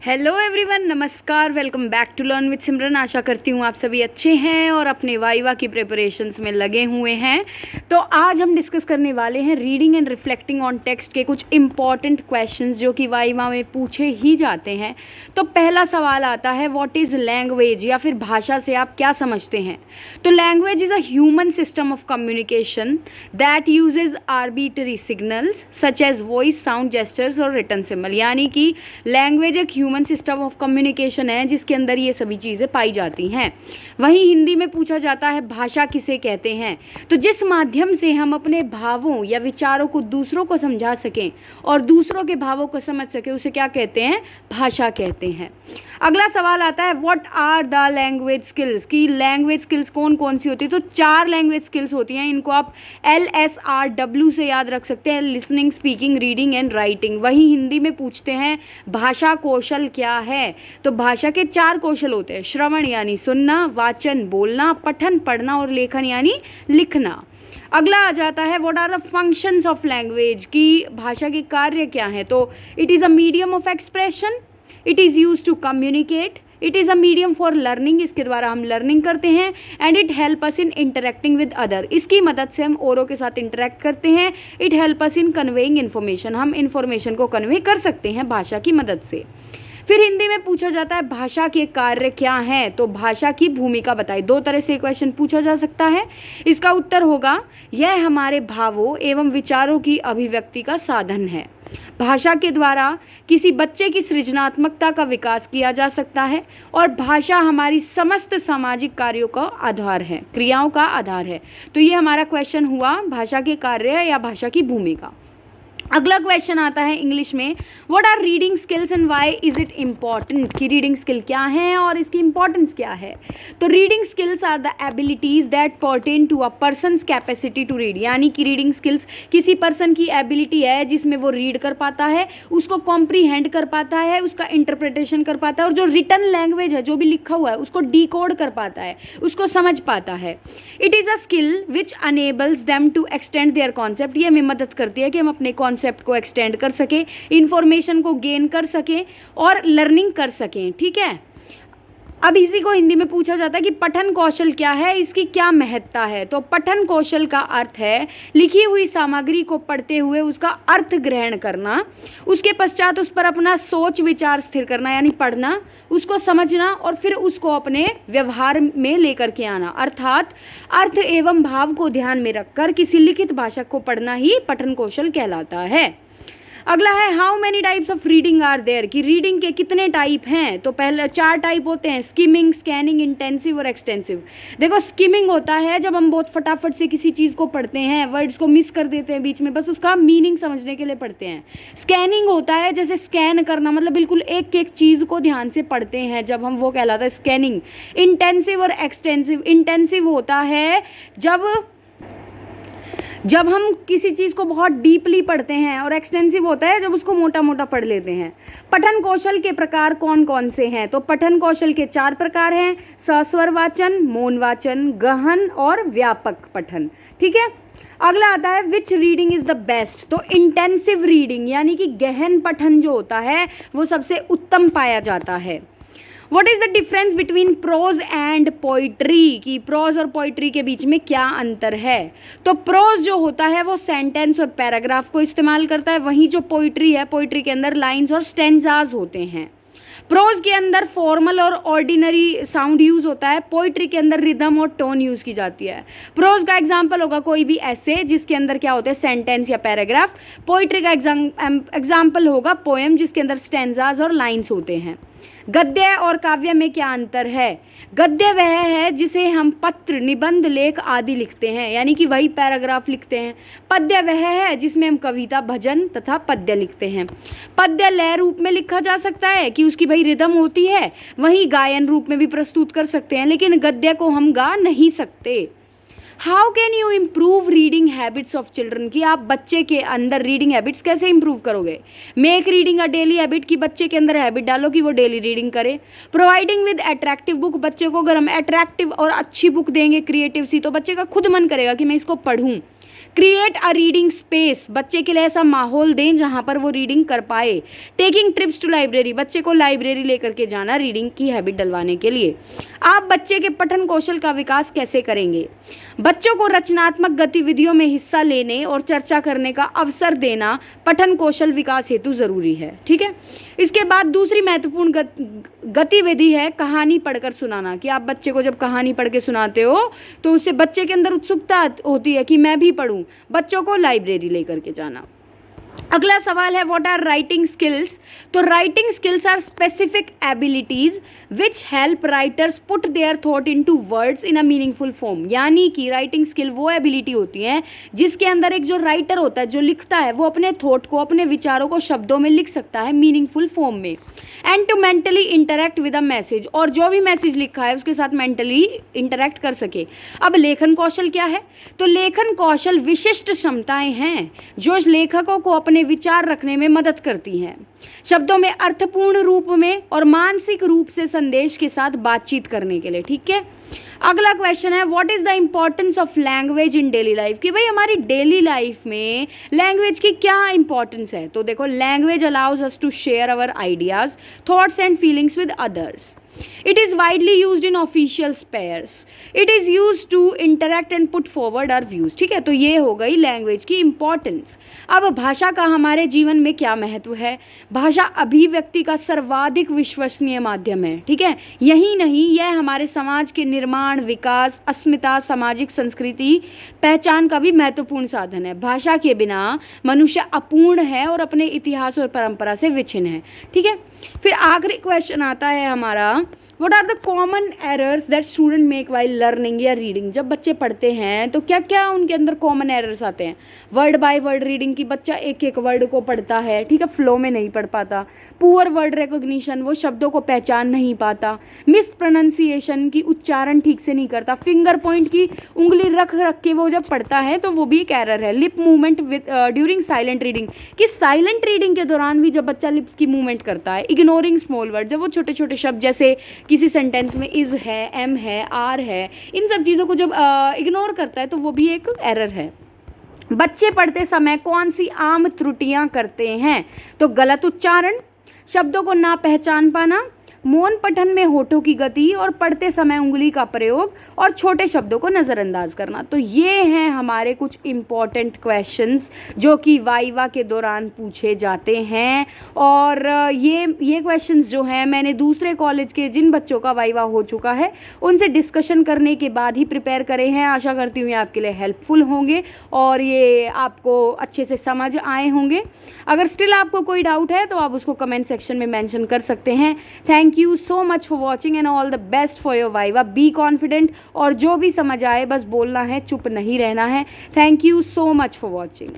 Hello everyone, नमस्कार। Welcome back to learn with Simran. आशा करती हूँ आप सभी अच्छे हैं और अपने वाइवा की प्रिपरेशंस में लगे हुए हैं। तो आज हम डिस्कस करने वाले हैं reading and reflecting on text के कुछ इंपॉर्टेंट क्वेश्चंस जो कि वाइवा में पूछे ही जाते हैं। तो पहला सवाल आता है, व्हाट इज़ लैंग्वेज, या फिर भाषा से आप क्या समझते हैं। तो language is a human system of communication that uses arbitrary signals such as voice, sound, gestures और रिटन सिंबल। यानी कि लैंग्वेज एक ह्यूमन सिस्टम ऑफ कम्युनिकेशन है जिसके अंदर ये सभी चीज़ें पाई जाती हैं। वहीं हिंदी में पूछा जाता है, भाषा किसे कहते हैं। तो जिस माध्यम से हम अपने भावों या विचारों को दूसरों को समझा सकें और दूसरों के भावों को समझ सकें, उसे क्या कहते हैं, भाषा कहते हैं। अगला सवाल आता है, what are the language skills, की लैंग्वेज स्किल्स कौन कौन सी होती है। तो 4 लैंग्वेज स्किल्स होती हैं। इनको आप LSRW से याद रख सकते हैं, listening, speaking, reading and writing. वहीं हिंदी में पूछते हैं, भाषा कौशल क्या है। तो भाषा के 4 कौशल होते हैं, श्रवण यानी सुनना, वाचन बोलना, पठन पढ़ना और लेखन यानी लिखना। अगला आ जाता है, what are the functions of language, की भाषा के कार्य क्या हैं। तो it is a medium of expression, it is use to communicate, it is a medium for learning, इसके द्वारा हम लर्निंग करते हैं, and it help us in interacting with other, इसकी मदद से हम औरों के साथ इंटरेक्ट करते हैं। It help us in conveying information, हम इन्फॉर्मेशन को कन्वे कर सकते हैं भाषा की मदद से। फिर हिंदी में पूछा जाता है, भाषा के कार्य क्या हैं। तो भाषा की भूमिका बताइए। 2 तरह से क्वेश्चन पूछा जा सकता है। इसका उत्तर होगा, यह हमारे भावों एवं विचारों की अभिव्यक्ति का साधन है। भाषा के द्वारा किसी बच्चे की सृजनात्मकता का विकास किया जा सकता है और भाषा हमारी समस्त सामाजिक कार्यों का आधार है, क्रियाओं का आधार है। तो ये हमारा क्वेश्चन हुआ, भाषा के कार्य या भाषा की भूमिका। अगला क्वेश्चन आता है इंग्लिश में, what are reading skills and why is it important, कि रीडिंग स्किल क्या है और इसकी इंपॉर्टेंस क्या है। तो reading skills are the abilities that pertain to a person's capacity to read. यानी कि रीडिंग स्किल्स किसी पर्सन की एबिलिटी है जिसमें वो रीड कर पाता है, उसको कॉम्प्रीहेंड कर पाता है, उसका इंटरप्रिटेशन कर पाता है, और जो रिटन लैंग्वेज है, जो भी लिखा हुआ है, उसको डिकोड कर पाता है, उसको समझ पाता है। It is a skill which enables them to extend their concept. ये हमें मदद करती है कि हम अपने कॉन्सेप्ट को एक्सटेंड कर सकें, इंफॉर्मेशन को गेन कर सकें और लर्निंग कर सकें। ठीक है। अब इसी को हिंदी में पूछा जाता है कि पठन कौशल क्या है, इसकी क्या महत्ता है। तो पठन कौशल का अर्थ है लिखी हुई सामग्री को पढ़ते हुए उसका अर्थ ग्रहण करना, उसके पश्चात उस पर अपना सोच विचार स्थिर करना, यानी पढ़ना, उसको समझना और फिर उसको अपने व्यवहार में लेकर के आना। अर्थात अर्थ एवं भाव को ध्यान में रखकर किसी लिखित भाषा को पढ़ना ही पठन कौशल कहलाता है। अगला है, how many types of reading are there, कि रीडिंग के कितने टाइप हैं। तो पहले 4 टाइप होते हैं, स्किमिंग, स्कैनिंग, इंटेंसिव और एक्सटेंसिव। देखो, स्किमिंग होता है जब हम बहुत फटाफट से किसी चीज़ को पढ़ते हैं, वर्ड्स को मिस कर देते हैं बीच में, बस उसका मीनिंग समझने के लिए पढ़ते हैं। स्कैनिंग होता है जैसे स्कैन करना, मतलब बिल्कुल एक एक चीज़ को ध्यान से पढ़ते हैं जब हम, वो कहलाता है स्कैनिंग। इंटेंसिव और एक्सटेंसिव, इंटेंसिव होता है जब हम किसी चीज़ को बहुत डीपली पढ़ते हैं, और एक्सटेंसिव होता है जब उसको मोटा मोटा पढ़ लेते हैं। पठन कौशल के प्रकार कौन कौन से हैं। तो पठन कौशल के 4 प्रकार हैं, सस्वर वाचन, मौन वाचन, गहन और व्यापक पठन। ठीक है। अगला आता है, विच रीडिंग इज़ द बेस्ट। तो इंटेंसिव रीडिंग यानी कि गहन पठन जो होता है वो सबसे उत्तम पाया जाता है। What is the difference between prose and poetry, कि प्रोज और पोइट्री के बीच में क्या अंतर है। तो प्रोज जो होता है वो सेंटेंस और पैराग्राफ को इस्तेमाल करता है, वहीं जो पोइट्री है, पोइट्री के अंदर लाइंस और स्टेंजाज होते हैं। प्रोज के अंदर फॉर्मल और ऑर्डिनरी साउंड यूज होता है, पोइट्री के अंदर रिदम और टोन यूज की जाती है। प्रोज का एग्जाम्पल होगा कोई भी ऐसे जिसके अंदर क्या होते हैं, सेंटेंस या पैराग्राफ। पोइट्री का एग्जाम्पल होगा पोएम जिसके अंदर स्टेंजाज और लाइन्स होते हैं। गद्य और काव्य में क्या अंतर है। गद्य वह है जिसे हम पत्र, निबंध, लेख आदि लिखते हैं, यानी कि वही पैराग्राफ लिखते हैं। पद्य वह है जिसमें हम कविता, भजन तथा पद्य लिखते हैं। पद्य लय रूप में लिखा जा सकता है कि उसकी वही रिदम होती है, वही गायन रूप में भी प्रस्तुत कर सकते हैं, लेकिन गद्य को हम गा नहीं सकते। How can you improve reading habits of children, की आप बच्चे के अंदर रीडिंग हैबिट्स कैसे इंप्रूव करोगे। Make reading a daily habit, की बच्चे के अंदर हैबिट डालो कि वो डेली रीडिंग करे। प्रोवाइडिंग विद अट्रैक्टिव बुक, बच्चे को अगर हम अट्रैक्टिव और अच्छी बुक देंगे, क्रिएटिव सी, तो बच्चे का खुद मन करेगा कि मैं इसको पढूं। क्रिएट अ रीडिंग स्पेस, बच्चे के लिए ऐसा माहौल दें जहाँ पर वो रीडिंग कर पाए। टेकिंग ट्रिप्स टू लाइब्रेरी, बच्चे को लाइब्रेरी लेकर के जाना रीडिंग की हैबिट डलवाने के लिए। आप बच्चे के पठन कौशल का विकास कैसे करेंगे? बच्चों को रचनात्मक गतिविधियों में हिस्सा लेने और चर्चा करने का अवसर देना पठन कौशल विकास हेतु जरूरी है। ठीक है, इसके बाद दूसरी महत्वपूर्ण गतिविधि है कहानी पढ़कर सुनाना, कि आप बच्चे को जब कहानी पढ़ के सुनाते हो तो उससे बच्चे के अंदर उत्सुकता होती है कि मैं भी पढ़ूं। बच्चों को लाइब्रेरी लेकर के जाना। अगला सवाल है व्हाट आर राइटिंग स्किल्स? तो writing skills are specific abilities which help writers put their thought into words in a meaningful form. यानी कि राइटिंग स्किल वो एबिलिटी होती है जिसके अंदर एक जो राइटर होता है, जो लिखता है, वो अपने थॉट को, अपने विचारों को शब्दों में लिख सकता है मीनिंगफुल फॉर्म में। And to mentally interact with a message, और जो भी मैसेज लिखा है उसके साथ मेंटली इंटरेक्ट कर सके। अब लेखन कौशल क्या है? तो लेखन कौशल विशिष्ट क्षमताएं हैं जो लेखकों को अपने विचार रखने में मदद करती हैं, शब्दों में अर्थपूर्ण रूप में और मानसिक रूप से संदेश के साथ बातचीत करने के लिए। ठीक है, अगला क्वेश्चन है what is the importance of language in daily life? कि भाई हमारी डेली लाइफ में लैंग्वेज की क्या इंपॉर्टेंस है? तो देखो, language allows us to share our ideas, thoughts and feelings with others. It is widely used in official spheres. It is used to interact and put forward our views. ठीक है, तो ये हो गई लैंग्वेज की इंपॉर्टेंस। अब भाषा का हमारे जीवन में क्या महत्व है? भाषा अभिव्यक्ति का सर्वाधिक विश्वसनीय माध्यम है। ठीक है, यही नहीं, यह हमारे समाज के निर्माण, विकास, अस्मिता, सामाजिक संस्कृति, पहचान का भी महत्वपूर्ण साधन है। भाषा के बिना मनुष्य अपूर्ण है और अपने इतिहास और परंपरा से विच्छिन्न है। ठीक है, फिर आखिरी क्वेश्चन आता है हमारा What are the common errors that student make while learning या रीडिंग? जब बच्चे पढ़ते हैं तो क्या क्या उनके अंदर कॉमन एरर्स आते हैं? वर्ड बाय वर्ड रीडिंग की, बच्चा एक एक वर्ड को पढ़ता है, ठीक है, फ्लो में नहीं पढ़ पाता। पुअर वर्ड रिकॉग्निशन, वो शब्दों को पहचान नहीं पाता। मिस प्रोनाउंसिएशन की, उच्चारण ठीक से नहीं करता। फिंगर पॉइंट की, उंगली रख रख के वो जब पढ़ता है तो वो भी एक एरर है। Lip movement with during silent reading, कि साइलेंट रीडिंग के दौरान भी जब बच्चा लिप्स की मूवमेंट करता है। इग्नोरिंग स्मॉल वर्ड, जब वो छोटे छोटे शब्द जैसे किसी सेंटेंस में इज है, एम है, आर है, इन सब चीज़ों को जब इग्नोर करता है तो वो भी एक एरर है। बच्चे पढ़ते समय कौन सी आम त्रुटियां करते हैं? तो गलत उच्चारण, शब्दों को ना पहचान पाना, मौन पठन में होठों की गति और पढ़ते समय उंगली का प्रयोग और छोटे शब्दों को नज़रअंदाज करना। तो ये हैं हमारे कुछ इम्पॉर्टेंट क्वेश्चंस जो कि वाइवा के दौरान पूछे जाते हैं। और ये क्वेश्चंस जो हैं मैंने दूसरे कॉलेज के जिन बच्चों का वाइवा हो चुका है उनसे डिस्कशन करने के बाद ही प्रिपेयर करे हैं। आशा करती हूँ ये आपके लिए हेल्पफुल होंगे और ये आपको अच्छे से समझ आए होंगे। अगर स्टिल आपको कोई डाउट है तो आप उसको कमेंट सेक्शन में मेंशन कर सकते हैं। Thank you so much for watching and all the best for your viva. Be confident, और जो भी समझ आए बस बोलना है, चुप नहीं रहना है। Thank you so much for watching.